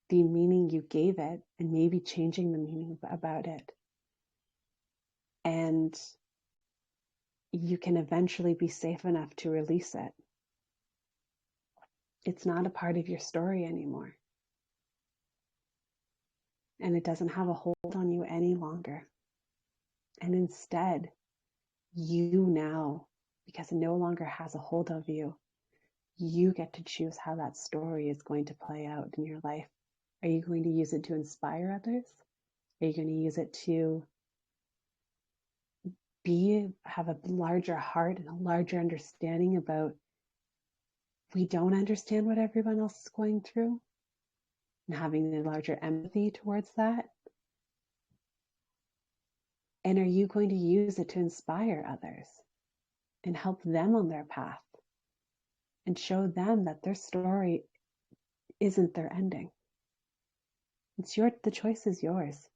the meaning you gave it and maybe changing the meaning about it. And you can eventually be safe enough to release it. It's not a part of your story anymore. And it doesn't have a hold on you any longer. And instead, you now, because it no longer has a hold of you, you get to choose how that story is going to play out in your life. Are you going to use it to inspire others? Are you going to use it to have a larger heart and a larger understanding about, we don't understand what everyone else is going through, and having a larger empathy towards that? And are you going to use it to inspire others and help them on their path and show them that their story isn't their ending? The choice is yours.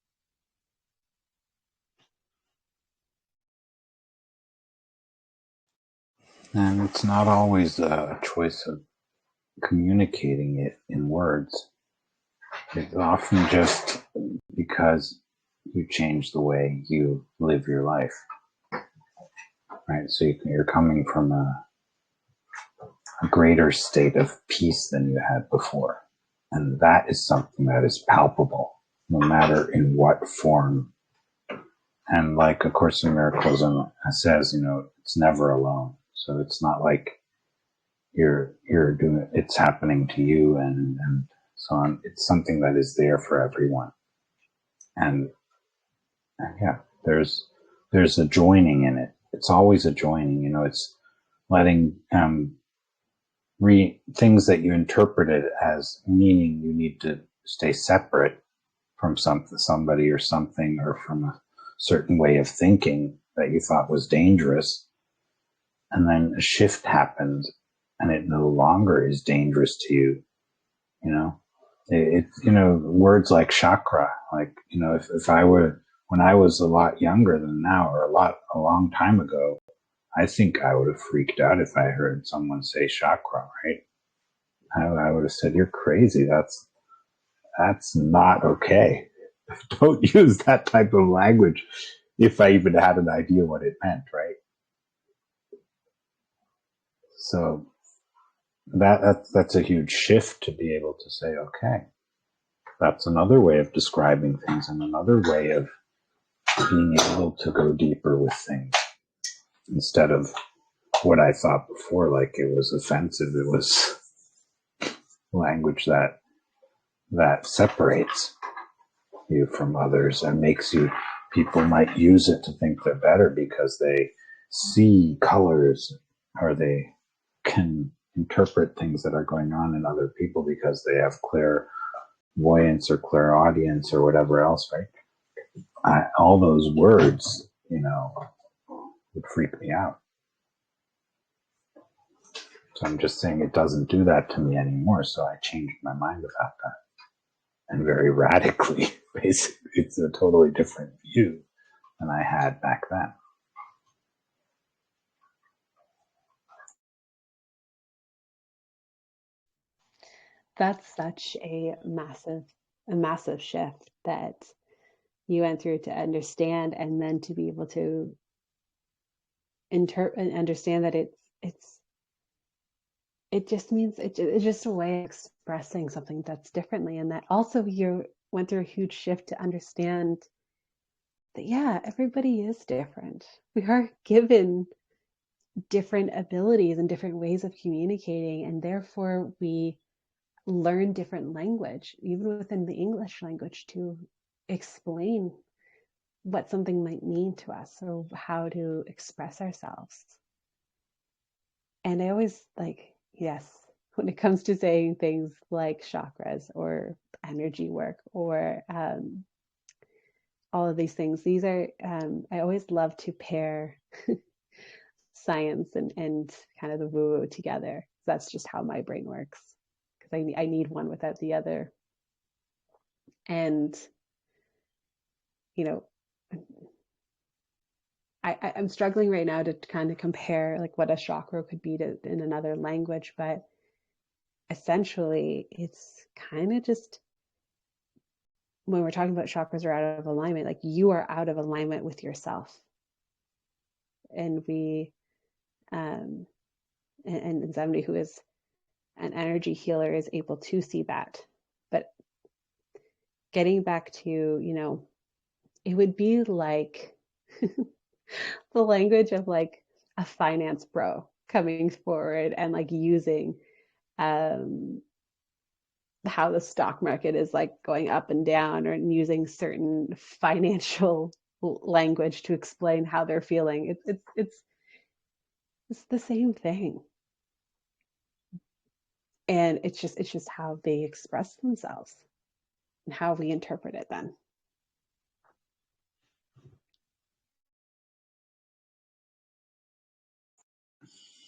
And it's not always a choice of communicating it in words. It's often just because you change the way you live your life, right? So you're coming from a greater state of peace than you had before. And that is something that is palpable, no matter in what form And like A Course in Miracles says, it's never alone. So it's not like you're doing it, it's happening to you and so on. It's something that is there for everyone. And yeah, there's a joining in it. It's always a joining, it's letting things that you interpreted as meaning you need to stay separate from somebody or something, or from a certain way of thinking that you thought was dangerous. And then a shift happens and it no longer is dangerous to you. Words like chakra, like, if I were, when I was a lot younger than now, or a long time ago, I think I would have freaked out if I heard someone say chakra, right? I would have said, "You're crazy. That's not okay. Don't use that type of language," if I even had an idea what it meant, right? So that's a huge shift to be able to say, okay, that's another way of describing things and another way of being able to go deeper with things, instead of what I thought before, like it was offensive. It was language that separates you from others and makes you, people might use it to think they're better because they see colors, or they can interpret things that are going on in other people because they have clairvoyance or clairaudience or whatever else, right? All those words, would freak me out. So I'm just saying it doesn't do that to me anymore. So I changed my mind about that. And very radically, basically, it's a totally different view than I had back then. That's such a massive shift that you went through to understand, and then to be able to interpret and understand that it just means it's just a way of expressing something that's differently, and that also you went through a huge shift to understand that, yeah, everybody is different. We are given different abilities and different ways of communicating, and therefore we learn different language, even within the English language, to explain what something might mean to us or how to express ourselves. And I always like, yes, when it comes to saying things like chakras or energy work or all of these things, these are, I always love to pair science and kind of the woo woo together. That's just how my brain works, because I need one without the other. And, you know, I'm struggling right now to kind of compare like what a chakra could be in another language, but essentially it's kind of just, when we're talking about chakras are out of alignment, like you are out of alignment with yourself. And and somebody who is an energy healer is able to see that. But getting back to, it would be like the language of like a finance bro coming forward and like using um, how the stock market is like going up and down, or using certain financial language to explain how they're feeling. It's the same thing, and it's just how they express themselves and how we interpret it then.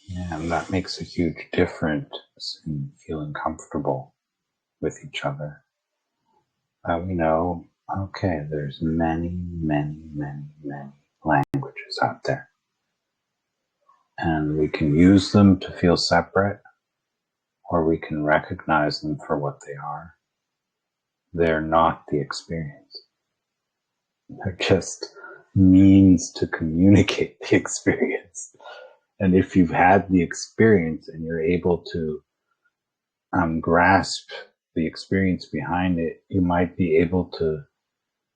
Yeah, and that makes a huge difference in feeling comfortable with each other. We know, okay, there's many, many, many, many languages out there. And we can use them to feel separate, or we can recognize them for what they are. They're not the experience. They're just means to communicate the experience. And if you've had the experience and you're able to grasp the experience behind it, you might be able to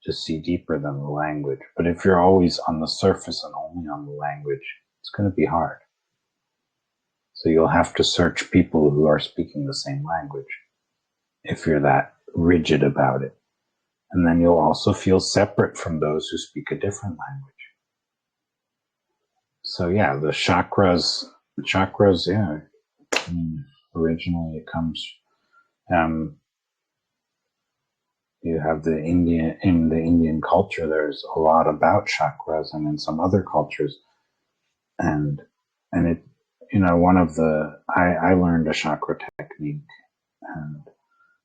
to see deeper than the language. But if you're always on the surface and only on the language, it's going to be hard. So you'll have to search people who are speaking the same language if you're that rigid about it. And then you'll also feel separate from those who speak a different language. So yeah, the chakras, yeah. Originally it comes, you have in the Indian culture, there's a lot about chakras, and in some other cultures. And it, I learned a chakra technique, and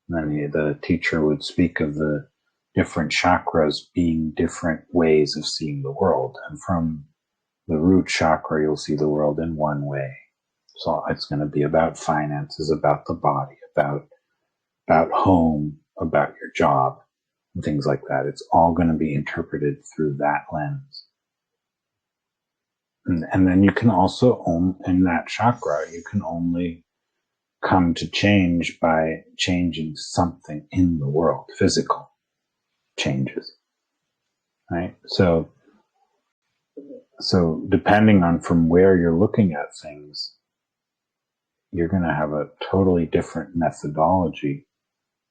then the teacher would speak of the different chakras being different ways of seeing the world. And from the root chakra, you'll see the world in one way. So it's going to be about finances, about the body, about home, about your job, and things like that. It's all going to be interpreted through that lens. And then you can also in that chakra, you can only come to change by changing something in the world, physical changes, right? So depending on from where you're looking at things, you're going to have a totally different methodology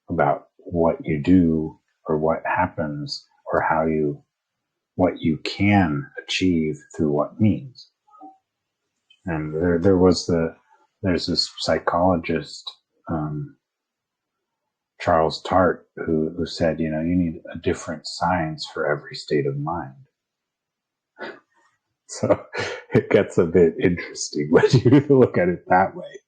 about what you do or what happens or what you can achieve through what means. And there's this psychologist, Charles Tart, who said, you need a different science for every state of mind. So it gets a bit interesting when you look at it that way.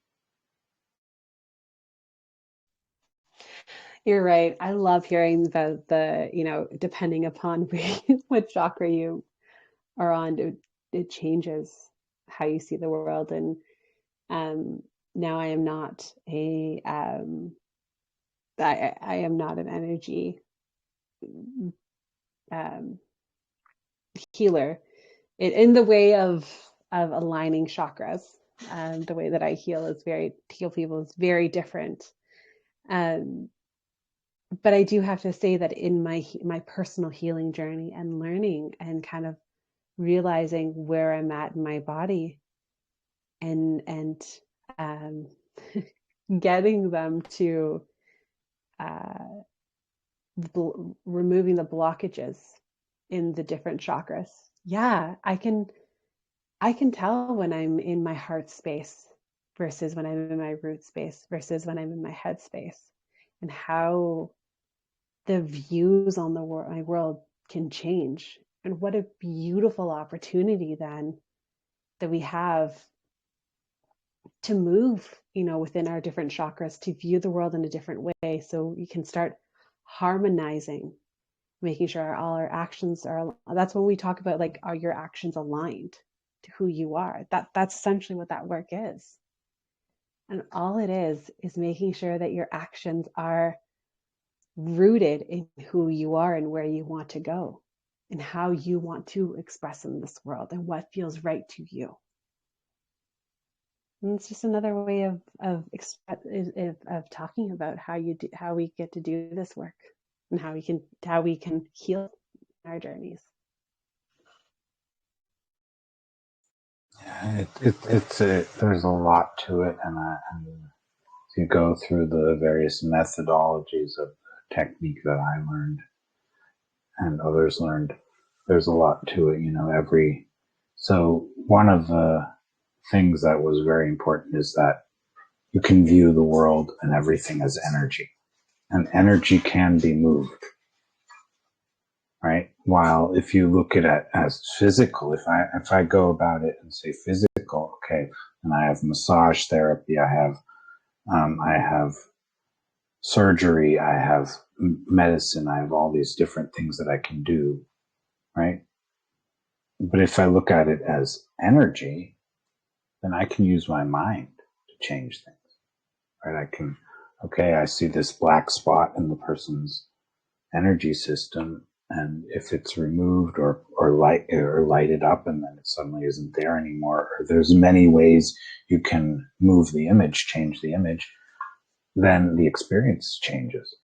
You're right. I love hearing about depending upon what chakra you are on, it changes how you see the world. And now I am not I am not an energy healer in the way of aligning chakras. The way that I heal people is very different. But I do have to say that in my personal healing journey and learning and kind of realizing where I'm at in my body and getting them to removing the blockages in the different chakras. Yeah, I can tell when I'm in my heart space versus when I'm in my root space versus when I'm in my head space, and how the views on my world can change. And what a beautiful opportunity then that we have to move, within our different chakras, to view the world in a different way, so we can start harmonizing, making sure all our actions are. That's when we talk about, like, are your actions aligned to who you are? That's essentially what that work is. And all it is making sure that your actions are rooted in who you are and where you want to go and how you want to express in this world and what feels right to you. And it's just another way of talking about how we get to do this work and how we can heal our journeys. Yeah, there's a lot to it, and you go through the various methodologies of the technique that I learned and others learned. There's a lot to it, so one of the things that was very important is that you can view the world and everything as energy, and energy can be moved, right? While if you look at it as physical, if I go about it and say physical, okay, and I have massage therapy, I have surgery, I have medicine, I have all these different things that I can do, right? But if I look at it as energy, then I can use my mind to change things, right? I see this black spot in the person's energy system, and if it's removed or lighted up, and then it suddenly isn't there anymore, or there's many ways you can move the image, change the image, then the experience changes.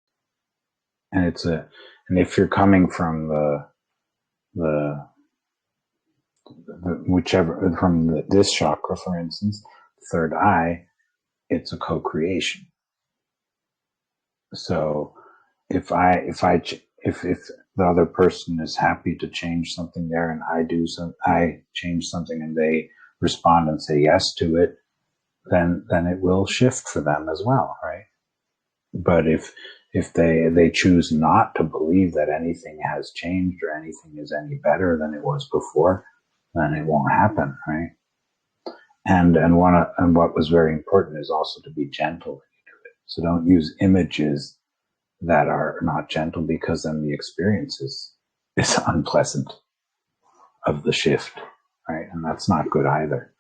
And and if you're coming from the whichever, from this chakra, for instance, third eye, it's a co-creation. So if the other person is happy to change something there, and I change something, and they respond and say yes to it, then it will shift for them as well, right? But if they choose not to believe that anything has changed or anything is any better than it was before, then it won't happen, right? And what was very important is also to be gentle when you do it. So don't use images that are not gentle, because then the experience is unpleasant of the shift, right? And that's not good either.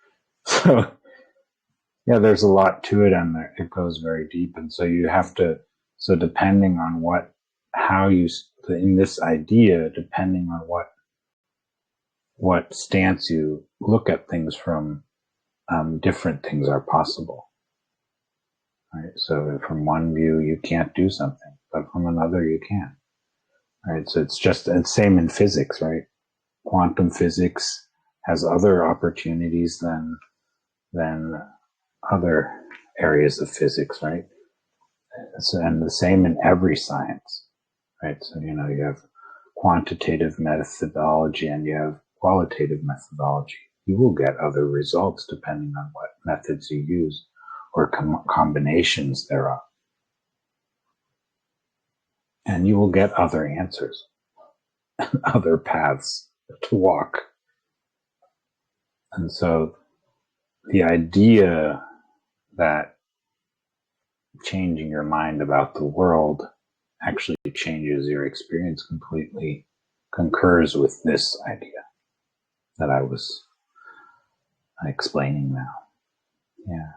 So yeah, there's a lot to it, and it goes very deep. And so you have to, so depending on in this idea, depending on what stance you look at things from, different things are possible, right? So from one view, you can't do something, but from another, you can, right? So it's same in physics, right? Quantum physics has other opportunities than other areas of physics, right? So, and the same in every science, right? So, you have quantitative methodology and you have qualitative methodology. You will get other results depending on what methods you use, or combinations thereof. And you will get other answers, other paths to walk. And so the idea that changing your mind about the world actually changes your experience completely concurs with this idea that I was explaining now. Yeah.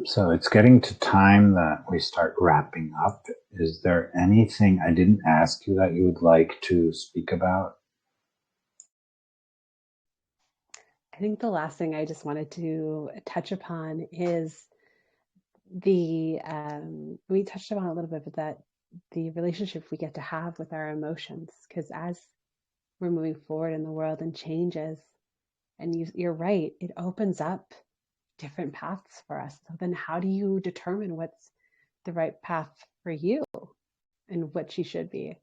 So it's getting to time that we start wrapping up. Is there anything I didn't ask you that you would like to speak about? I think the last thing I just wanted to touch upon is we touched upon a little bit, but that the relationship we get to have with our emotions, because as we're moving forward in the world and changes, and you're right, it opens up different paths for us. So then how do you determine what's the right path for you and what she should be?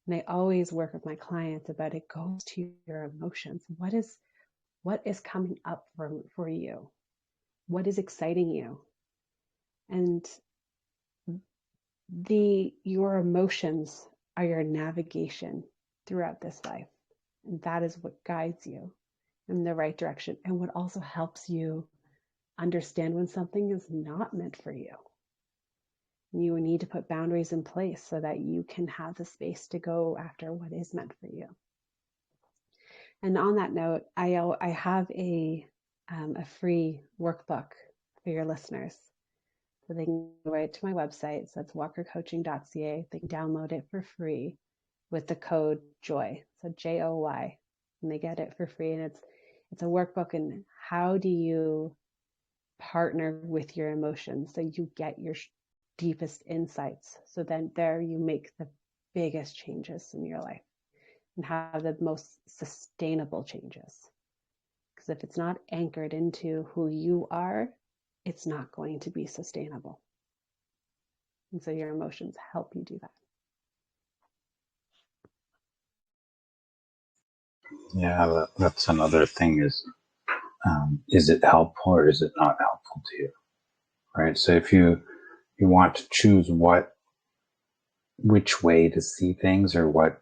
And I always work with my clients about it goes to your emotions. What is coming up for you? What is exciting you? And your emotions are your navigation throughout this life. And that is what guides you in the right direction, and what also helps you understand when something is not meant for you. You need to put boundaries in place so that you can have the space to go after what is meant for you. And on that note, I have a free workbook for your listeners. So they can go right to my website. So that's walkercoaching.ca. They can download it for free with the code JOY. So JOY. And they get it for free. And it's a workbook in how do you partner with your emotions so you get your deepest insights. So then there you make the biggest changes in your life and have the most sustainable changes. Because if it's not anchored into who you are, it's not going to be sustainable. And so your emotions help you do that. Yeah, that's another thing is it helpful or is it not helpful to you? Right. So if you want to choose which way to see things, or what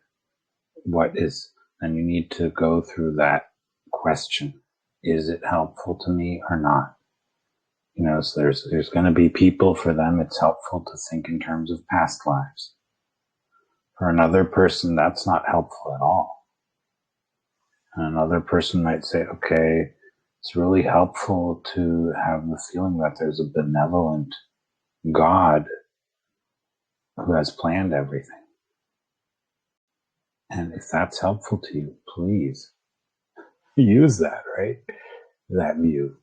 is, then you need to go through that question. Is it helpful to me or not? So there's going to be people, for them it's helpful to think in terms of past lives. For another person, that's not helpful at all. And another person might say, okay, it's really helpful to have the feeling that there's a benevolent God who has planned everything. And if that's helpful to you, please use that, right? That view.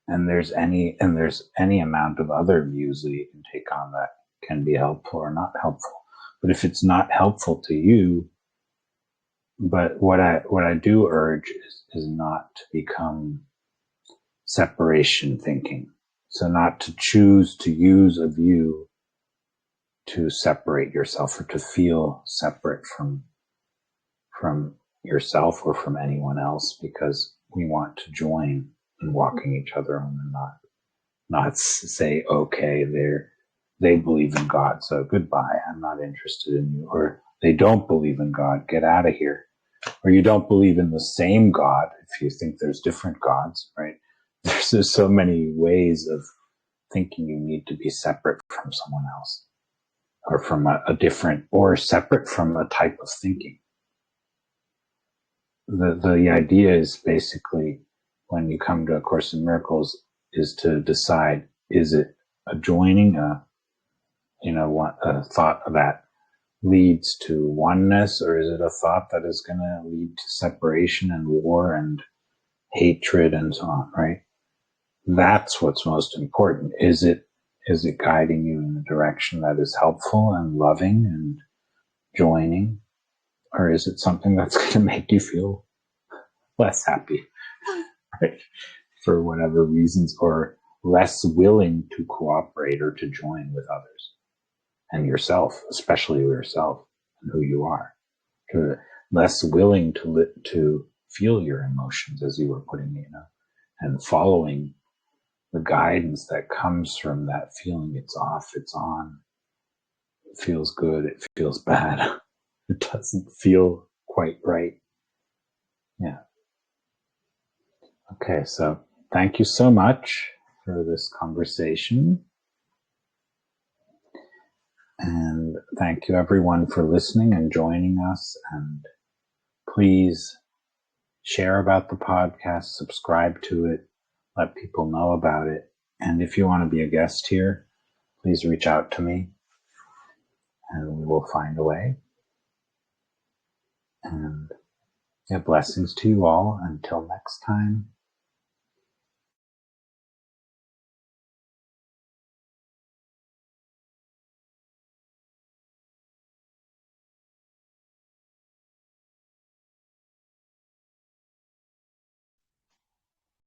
And there's any amount of other views that you can take on that can be helpful or not helpful. But if it's not helpful to you, but what I do urge is not to become separation thinking. So not to choose to use a view to separate yourself or to feel separate from yourself or from anyone else because we want to join in walking each other home and not say, okay, they believe in God, so goodbye, I'm not interested in you. Or they don't believe in God, get out of here. Or you don't believe in the same God if you think there's different gods, right? There's so many ways of thinking you need to be separate from someone else or from a different, or separate from a type of thinking. The idea is basically, when you come to A Course in Miracles, is to decide, is it a joining, a thought that leads to oneness, or is it a thought that is going to lead to separation and war and hatred and so on, right? That's what's most important. Is it guiding you in a direction that is helpful and loving and joining? Or is it something that's going to make you feel less happy, right? For whatever reasons, or less willing to cooperate or to join with others and yourself, especially yourself and who you are. Less willing to feel your emotions, as you were putting it, and following the guidance that comes from that feeling. It's off, it's on, it feels good, it feels bad, it doesn't feel quite right. Yeah. Okay, so thank you so much for this conversation. And thank you everyone for listening and joining us. And please share about the podcast, subscribe to it, let people know about it. And if you want to be a guest here, please reach out to me and we will find a way. And blessings to you all. Until next time.